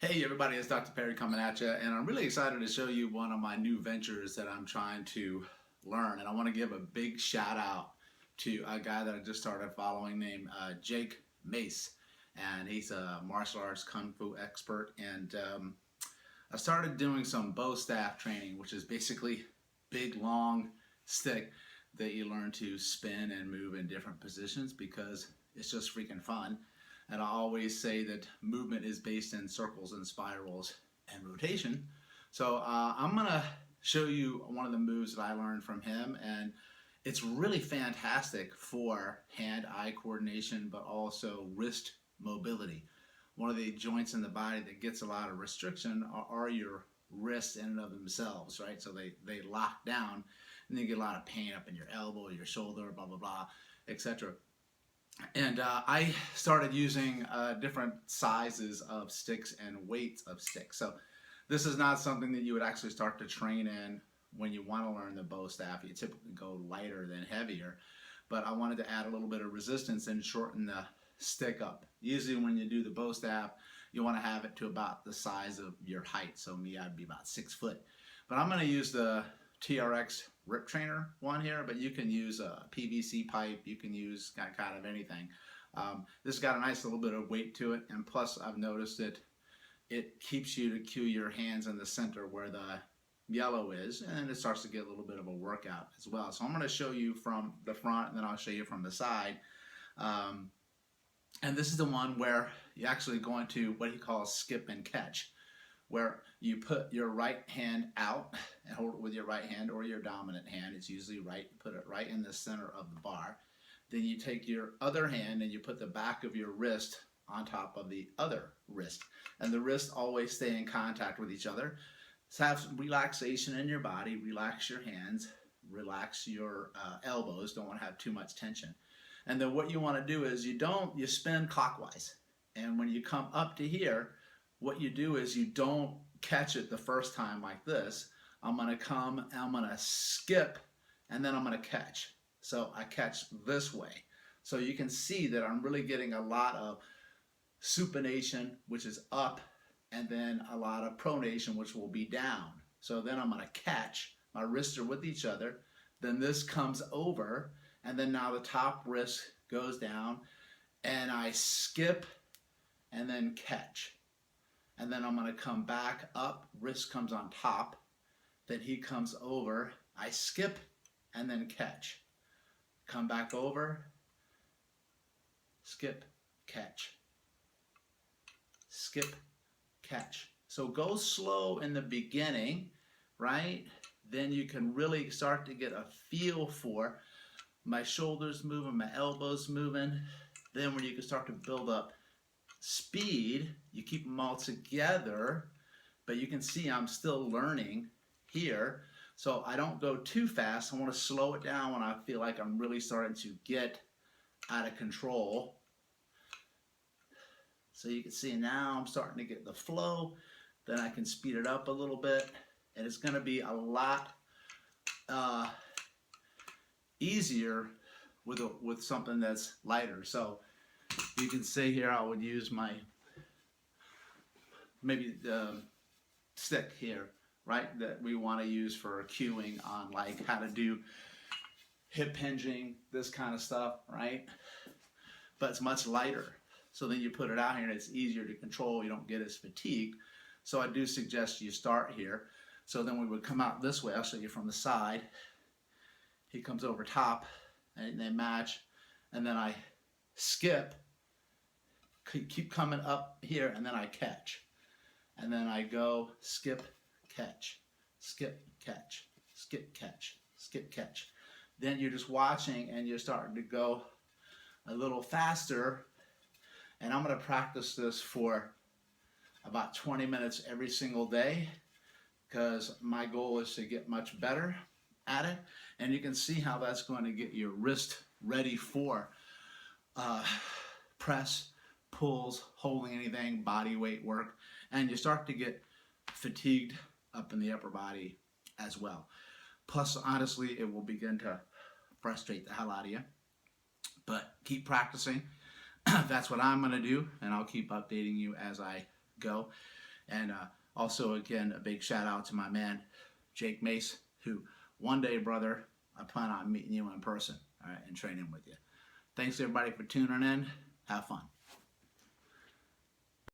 Hey everybody, it's Dr. Perry coming at you, and I'm really excited to show you one of my new ventures that I'm trying to learn. And I want to give a big shout out to a guy that I just started following named Jake Mace, and he's a martial arts kung fu expert. And I started doing some bow staff training, which is basically big long stick that you learn to spin and move in different positions because it's just freaking fun. And I always say that movement is based in circles and spirals and rotation. So I'm gonna show you one of the moves that I learned from him, and it's really fantastic for hand-eye coordination, but also wrist mobility. One of the joints in the body that gets a lot of restriction are your wrists in and of themselves, right? So they lock down, and you get a lot of pain up in your elbow, your shoulder, blah blah blah, etc. And I started using different sizes of sticks and weights of sticks. So this is not something that you would actually start to train in when you want to learn the bow staff. You typically go lighter than heavier. But I wanted to add a little bit of resistance and shorten the stick up. Usually when you do the bow staff, you want to have it to about the size of your height. So me, I'd be about 6 foot. But I'm going to use the TRX Rip Trainer one here, but you can use a PVC pipe, you can use kind of anything. This has got a nice little bit of weight to it, and plus I've noticed that it keeps you to cue your hands in the center where the yellow is, and then it starts to get a little bit of a workout as well. So I'm going to show you from the front, and then I'll show you from the side. And this is the one where you actually go into what he calls skip and catch, where you put your right hand out and hold it with your right hand or your dominant hand. It's usually right. You put it right in the center of the bar. Then you take your other hand and you put the back of your wrist on top of the other wrist. And the wrists always stay in contact with each other. So have some relaxation in your body. Relax your hands. Relax your elbows. Don't want to have too much tension. And then what you want to do is you spin clockwise. And when you come up to here, what you do is you don't catch it the first time like this. I'm going to come and I'm going to skip, and then I'm going to catch. So I catch this way. So you can see that I'm really getting a lot of supination, which is up, and then a lot of pronation, which will be down. So then I'm going to catch. My wrists are with each other. Then this comes over, and then now the top wrist goes down, and I skip and then catch. And then I'm going to come back up, wrist comes on top, then he comes over, I skip and then catch. Come back over, skip, catch. Skip, catch. So go slow in the beginning, right? Then you can really start to get a feel for my shoulders moving, my elbows moving. Then when you can start to build up speed, you keep them all together, but you can see I'm still learning here. So I don't go too fast. I want to slow it down when I feel like I'm really starting to get out of control. So you can see now I'm starting to get the flow. Then I can speed it up a little bit, and it's going to be a lot easier with something that's lighter. So you can see here I would use my maybe the stick here, right, that we want to use for cueing on like how to do hip hinging, this kind of stuff, right? But it's much lighter. So then you put it out here and it's easier to control. You don't get as fatigued. So I do suggest you start here. So then we would come out this way. I'll show you from the side. He comes over top and they match. And then I skip, keep coming up here, and then I catch. And then I go skip, catch, skip, catch, skip, catch, skip, catch. Then you're just watching and you're starting to go a little faster. And I'm going to practice this for about 20 minutes every single day because my goal is to get much better at it. And you can see how that's going to get your wrist ready for press, pulls, holding anything, body weight work, and you start to get fatigued up in the upper body as well. Plus, honestly, it will begin to frustrate the hell out of you. But keep practicing. That's what I'm going to do, and I'll keep updating you as I go. And also, again, a big shout out to my man, Jake Mace, who one day, brother, I plan on meeting you in person, all right, and training with you. Thanks, everybody, for tuning in. Have fun.